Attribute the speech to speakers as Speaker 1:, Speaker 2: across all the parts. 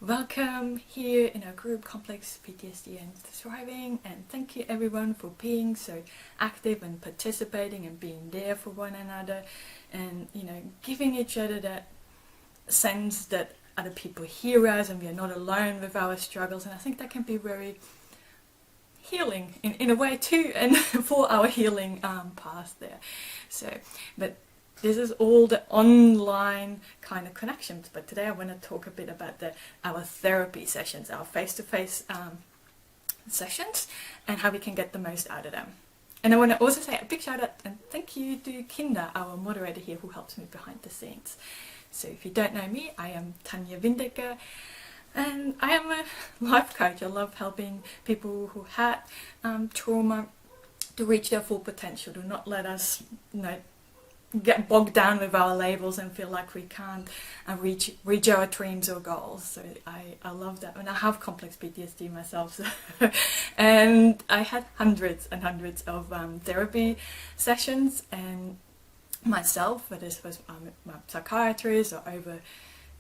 Speaker 1: Welcome here in our group Complex PTSD and Thriving, and thank you everyone for being so active and participating and being there for one another, and giving each other that sense that other people hear us and we are not alone with our struggles. And I think that can be very healing in a way too, and for our healing path there. But this is all the online kind of connections, but today I want to talk a bit about our therapy sessions, our face-to-face sessions, and how we can get the most out of them. And I want to also say a big shout out and thank you to Kinda, our moderator here, who helps me behind the scenes. So if you don't know me, I am Tanya Windecker, and I am a life coach. I love helping people who had trauma to reach their full potential, to not let us get bogged down with our labels and feel like we can't reach our dreams or goals. So I love that, and I have complex PTSD myself, so and I had hundreds and hundreds of therapy sessions and myself, but this was my psychiatrist, or over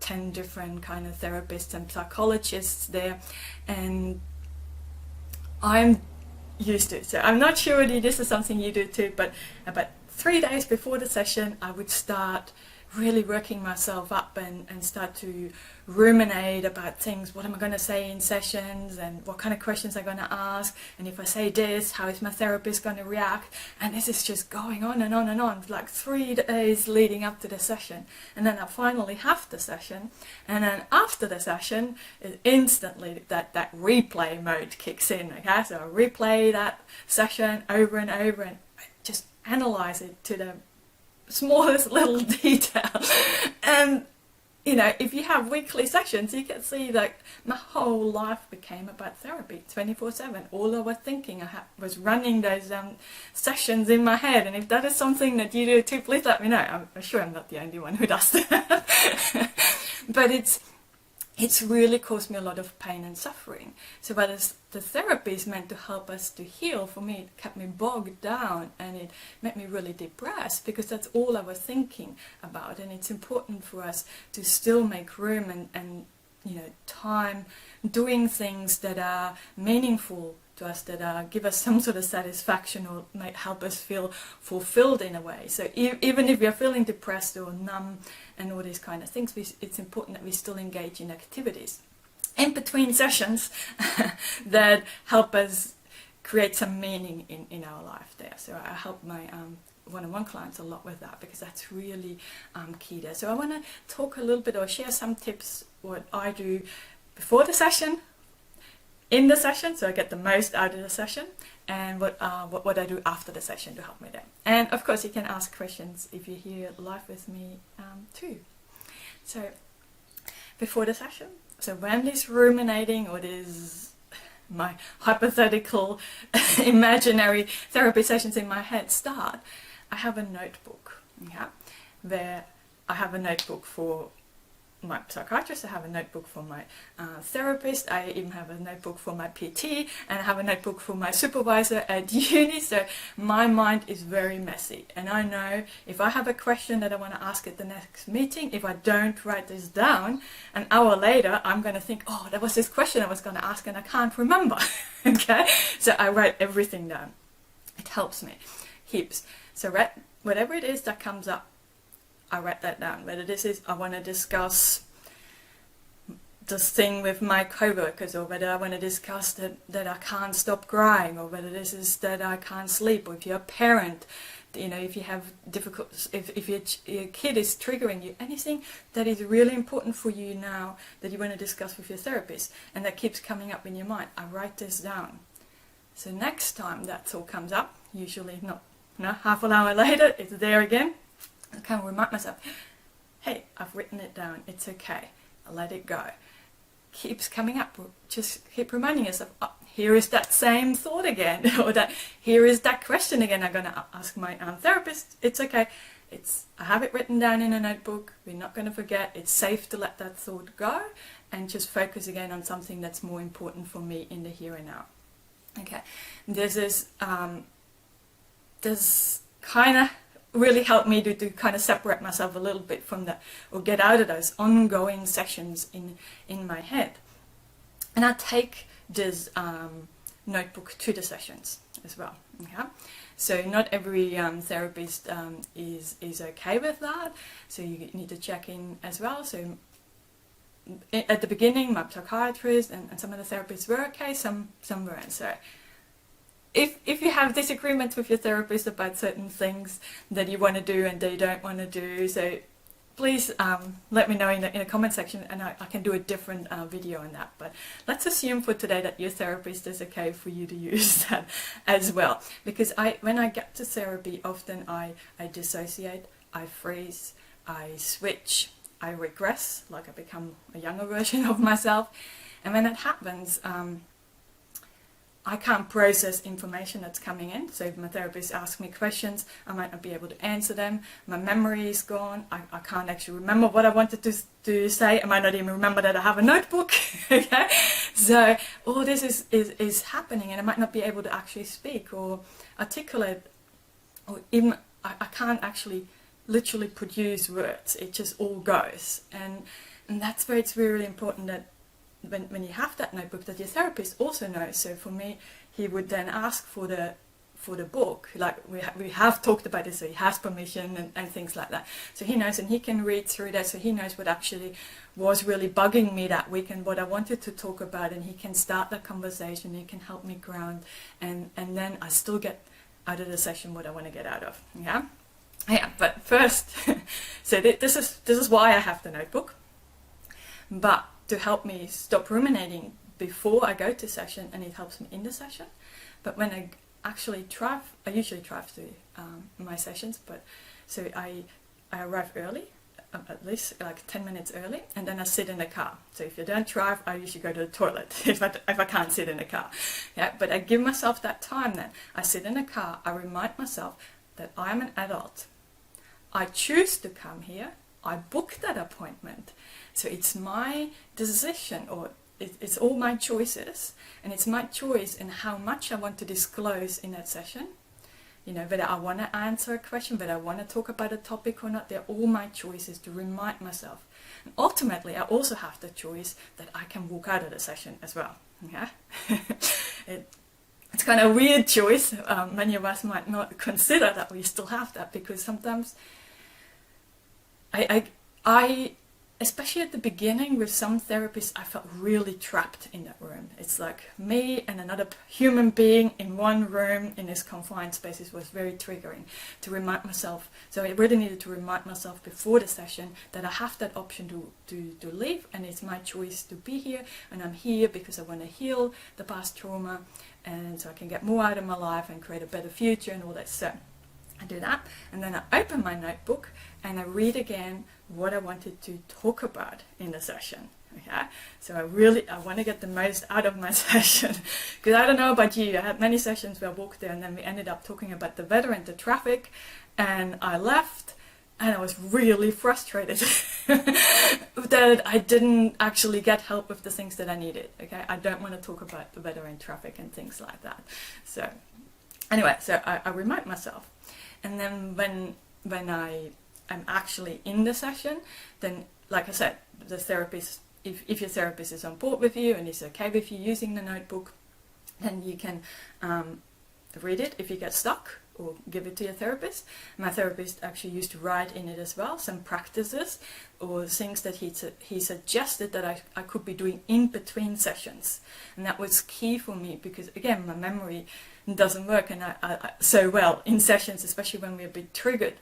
Speaker 1: 10 different kind of therapists and psychologists there, and I'm used to it. So I'm not sure whether this is something you do too, but 3 days before the session I would start really working myself up and start to ruminate about things. What am I going to say in sessions, and what kind of questions I'm going to ask, and if I say this, how is my therapist going to react? And this is just going on and on and on, like 3 days leading up to the session. And then I finally have the session, and then after the session instantly that replay mode kicks in. Okay, so I replay that session over and over and just analyze it to the smallest little detail. And if you have weekly sessions, you can see that my whole life became about therapy 24/7. All I was thinking was running those sessions in my head. And if that is something that you do too, please let me know. I'm sure I'm not the only one who does that. But it's really caused me a lot of pain and suffering. So whereas the therapy is meant to help us to heal, for me it kept me bogged down, and it made me really depressed, because that's all I was thinking about. And it's important for us to still make room and time doing things that are meaningful to us, that give us some sort of satisfaction, or might help us feel fulfilled in a way. So even if we are feeling depressed or numb and all these kind of things, it's important that we still engage in activities in between sessions that help us create some meaning in our life there. So I help my one-on-one clients a lot with that, because that's really key there. So I want to talk a little bit, or share some tips what I do before the session, in the session, so I get the most out of the session, and what I do after the session to help me there. And of course you can ask questions if you're here live with me too. So before the session, so when this ruminating, or this my hypothetical imaginary therapy sessions in my head start, I have a notebook, where I have a notebook for my psychiatrist, I have a notebook for my therapist, I even have a notebook for my PT, and I have a notebook for my supervisor at uni. So my mind is very messy, and I know if I have a question that I want to ask at the next meeting, if I don't write this down, an hour later I'm going to think, oh, there was this question I was going to ask and I can't remember. Okay, so I write everything down. It helps me heaps. So whatever it is that comes up, I write that down. Whether this is I want to discuss this thing with my co-workers, or whether I want to discuss that I can't stop crying, or whether this is that I can't sleep, or if you're a parent, if you have difficult, if your kid is triggering you, anything that is really important for you now that you want to discuss with your therapist, and that keeps coming up in your mind, I write this down. So next time that all comes up, usually not half an hour later, it's there again. I kind of remind myself, hey, I've written it down, it's okay, I'll let it go. Keeps coming up, just keep reminding yourself, oh, here is that same thought again, or here is that question again I'm going to ask my therapist. It's okay, I have it written down in a notebook, we're not going to forget, it's safe to let that thought go, and just focus again on something that's more important for me in the here and now. Okay, there's kind of really helped me to kind of separate myself a little bit from that, or get out of those ongoing sessions in my head. And I take this notebook to the sessions as well. Okay? So not every therapist is okay with that, so you need to check in as well. So at the beginning, my psychiatrist and some of the therapists were okay, some weren't. So if you have disagreements with your therapist about certain things that you want to do and they don't want to do, so please let me know in the comment section, and I can do a different video on that. But let's assume for today that your therapist is okay for you to use that as well. Because when I get to therapy, often I dissociate, I freeze, I switch, I regress, like I become a younger version of myself. And when that happens, I can't process information that's coming in. So if my therapist asks me questions, I might not be able to answer them. My memory is gone. I can't actually remember what I wanted to say. I might not even remember that I have a notebook. Okay? So all this is happening, and I might not be able to actually speak or articulate, or even I can't actually literally produce words. It just all goes. And that's where it's really important that when you have that notebook, that your therapist also knows. So for me, he would then ask for the book, like we have talked about this, so he has permission and things like that. So he knows, and he can read through that, so he knows what actually was really bugging me that week and what I wanted to talk about, and he can start the conversation, he can help me ground, and then I still get out of the session what I want to get out of. Yeah, but first, so this is why I have the notebook, but to help me stop ruminating before I go to session, and it helps me in the session. But when I actually drive, I usually drive to my sessions, but so I arrive early, at least like 10 minutes early, and then I sit in the car. So if you don't drive, I usually go to the toilet if I can't sit in the car. Yeah, but I give myself that time then. I sit in the car, I remind myself that I'm an adult. I choose to come here, I book that appointment. So it's my decision, or it's all my choices, and it's my choice in how much I want to disclose in that session. You know, whether I want to answer a question, whether I want to talk about a topic or not, they're all my choices to remind myself. And ultimately, I also have the choice that I can walk out of the session as well. Yeah? It's kind of a weird choice. Many of us might not consider that we still have that, because sometimes I especially at the beginning with some therapists, I felt really trapped in that room. It's like me and another human being in one room in this confined space. It was very triggering to remind myself. So I really needed to remind myself before the session that I have that option to leave, and it's my choice to be here, and I'm here because I want to heal the past trauma, and so I can get more out of my life and create a better future and all that. So I do that, and then I open my notebook and I read again what I wanted to talk about in the session. Okay, so I want to get the most out of my session, because I don't know about you, I had many sessions where I walked there and then we ended up talking about the weather and the traffic, and I left and I was really frustrated that I didn't actually get help with the things that I needed. Okay, I don't want to talk about the weather and traffic and things like that. So anyway, so I remind myself, and then when I'm actually in the session, then like I said, the therapist, if your therapist is on board with you and is okay with you using the notebook, then you can read it if you get stuck, or give it to your therapist. My therapist actually used to write in it as well some practices or things that he suggested that I could be doing in between sessions, and that was key for me, because again, my memory doesn't work and I so well in sessions, especially when we're a bit triggered,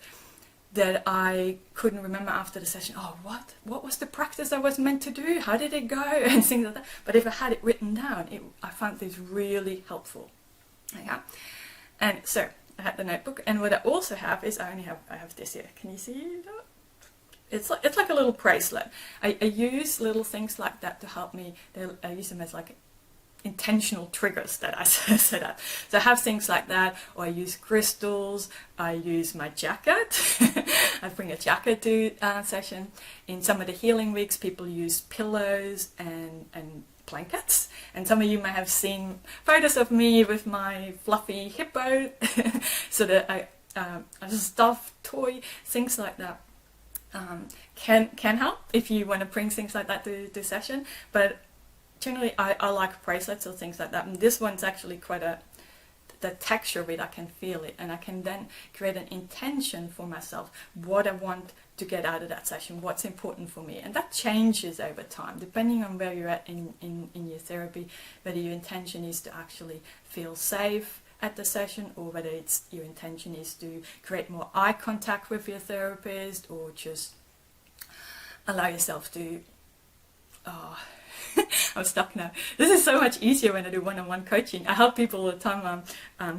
Speaker 1: that I couldn't remember after the session, oh, what was the practice I was meant to do? How did it go? And things like that. But if I had it written down, I found this really helpful. Yeah. And so I had the notebook, and what I also have is I have this here. Can you see that? It's like a little bracelet. I use little things like that to help me. I use them as like intentional triggers that I set up. So I have things like that, or I use crystals, I use my jacket. I bring a jacket to session. In some of the healing weeks, people use pillows and blankets, and some of you may have seen photos of me with my fluffy hippo. So that I a stuffed toy, things like that. Can help if you want to bring things like that to the session, but generally I like bracelets or things like that, and this one's actually quite the texture of it, I can feel it, and I can then create an intention for myself, what I want to get out of that session, what's important for me, and that changes over time depending on where you're at in your therapy, whether your intention is to actually feel safe at the session, or whether it's your intention is to create more eye contact with your therapist, or just allow yourself to I'm stuck now. This is so much easier when I do one-on-one coaching. I help people all the time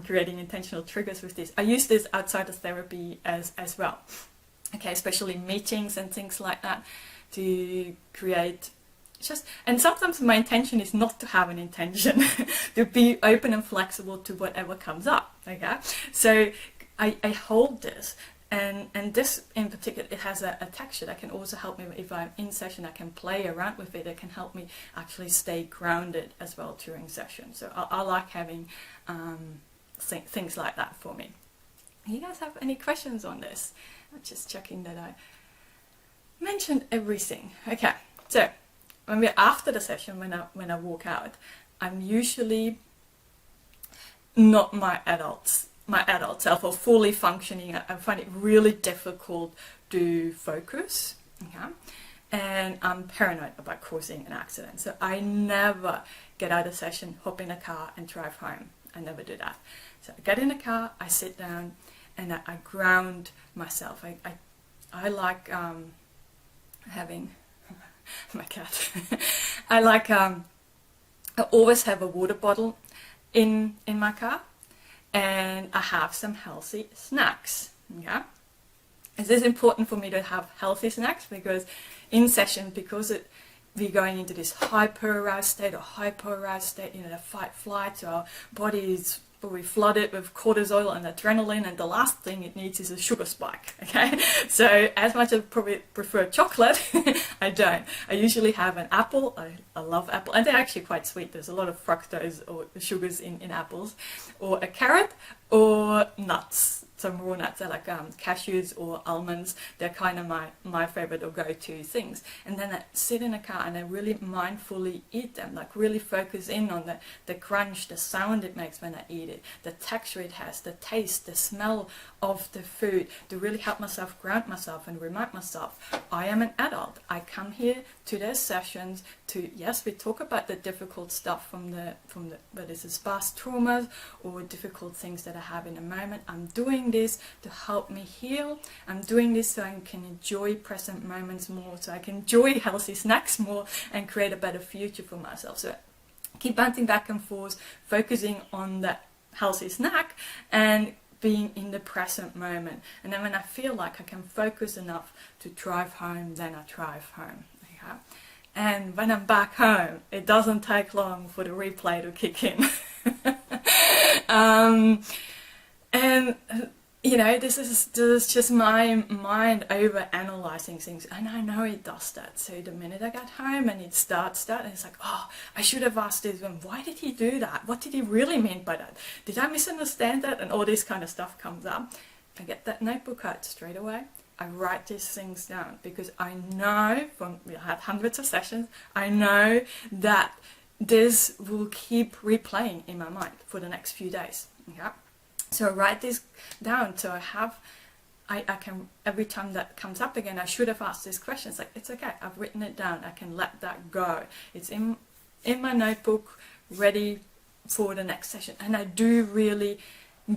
Speaker 1: creating intentional triggers with this. I use this outside of therapy as well. Okay, especially meetings and things like that, to create and sometimes my intention is not to have an intention, to be open and flexible to whatever comes up. Okay, so I hold this, and this in particular, it has a texture that can also help me if I'm in session. I can play around with it. It can help me actually stay grounded as well during session. So I like having things like that for me. You guys have any questions on this? I'm just checking that I mentioned everything. Okay, so when we're after the session, when I walk out, I'm usually not my adult self or fully functioning. I find it really difficult to focus, okay? And I'm paranoid about causing an accident. So I never get out of session, hop in a car and drive home. I never do that. So I get in the car, I sit down, and I ground myself. I like having my cat. I like I always have a water bottle in my car, and I have some healthy snacks. Okay, it is important for me to have healthy snacks, because in session, because we're going into this hyper-aroused state, the fight-flight, so our body is probably flooded with cortisol and adrenaline, and the last thing it needs is a sugar spike. Okay, so as much as I probably prefer chocolate, I don't. I usually have an apple. I love apple, and they're actually quite sweet. There's a lot of fructose or sugars in apples, or a carrot, or nuts. Some raw nuts, I like cashews or almonds. They're kind of my favorite or go-to things. And then I sit in a car and I really mindfully eat them, like really focus in on the crunch, the sound it makes when I eat it, the texture it has, the taste, the smell of the food, to really help myself ground myself and remind myself, I am an adult. I come here to their sessions to, yes, we talk about the difficult stuff from the whether it's past traumas or difficult things that I have in a moment. I'm doing this to help me heal. I'm doing this so I can enjoy present moments more, so I can enjoy healthy snacks more and create a better future for myself. So keep bouncing back and forth, focusing on that healthy snack and being in the present moment. And then when I feel like I can focus enough to drive home, then I drive home. Okay? And when I'm back home, it doesn't take long for the replay to kick in. And you know, this is just my mind over analyzing things, and I know it does that. So the minute I get home and it starts that, and it's like, oh, I should have asked this one. Why did he do that? What did he really mean by that? Did I misunderstand that? And all this kind of stuff comes up. I get that notebook out straight away. I write these things down, because I know we had hundreds of sessions. I know that this will keep replaying in my mind for the next few days. Okay? So I write this down, so I can, every time that comes up again, I should have asked this question. It's like, it's okay, I've written it down, I can let that go. It's in my notebook, ready for the next session. And I do really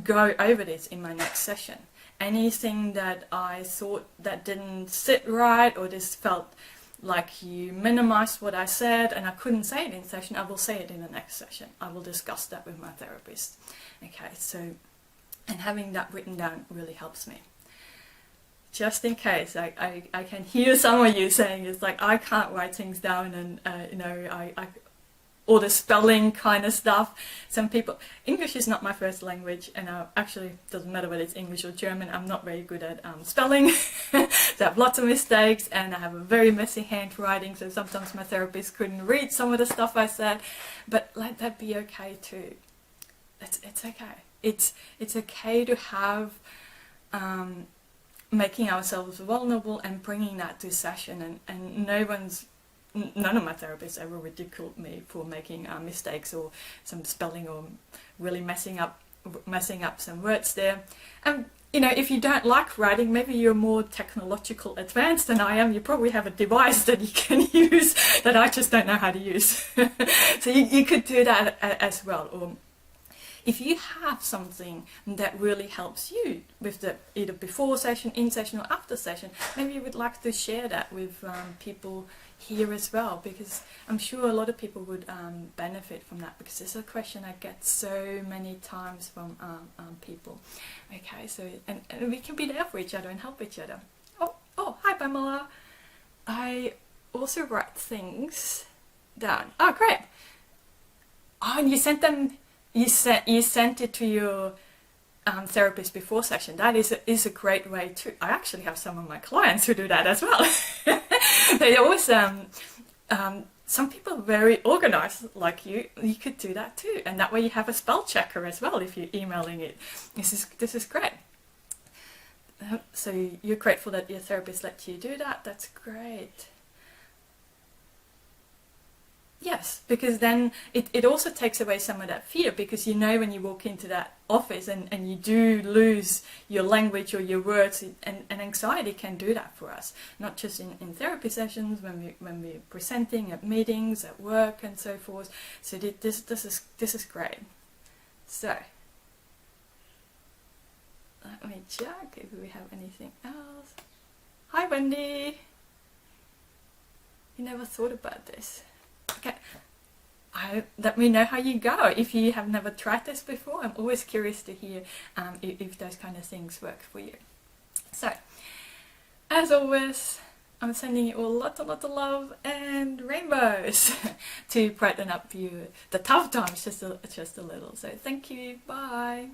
Speaker 1: go over this in my next session. Anything that I thought that didn't sit right, or this felt like you minimized what I said and I couldn't say it in session, I will say it in the next session. I will discuss that with my therapist. Okay, so, and having that written down really helps me. Just in case, I can hear some of you saying, it's like, I can't write things down, and you know, all the spelling kind of stuff. Some people, English is not my first language, and actually doesn't matter whether it's English or German, I'm not very good at spelling. So I have lots of mistakes, and I have a very messy handwriting, so sometimes my therapist couldn't read some of the stuff I said, but let that be okay too. It's okay. It's okay to have making ourselves vulnerable and bringing that to session, and none of my therapists ever ridiculed me for making mistakes or some spelling or really messing up some words there. And you know, if you don't like writing, maybe you're more technological advanced than I am, you probably have a device that you can use that I just don't know how to use. So you could do that as well. Or if you have something that really helps you with the either before session, in session, or after session, maybe you would like to share that with people here as well, because I'm sure a lot of people would benefit from that, because it's a question I get so many times from people. Okay, so and we can be there for each other and help each other. Oh, hi Pamela. I also write things down. Oh, great. Oh, and you sent them. You sent it to your therapist before session. That is a great way too. I actually have some of my clients who do that as well. They always some people are very organized like you. You could do that too, and that way you have a spell checker as well if you're emailing it. This is great. So you're grateful that your therapist let you do that. That's great. Yes, because then it also takes away some of that fear, because you know when you walk into that office and you do lose your language or your words, and anxiety can do that for us, not just in therapy sessions, when we're presenting at meetings, at work and so forth. So this is great. So let me check if we have anything else. Hi Wendy! You never thought about this. Okay, let me know how you go. If you have never tried this before, I'm always curious to hear if those kind of things work for you. So, as always, I'm sending you all lots of love and rainbows to brighten up the tough times just a little. So thank you, bye.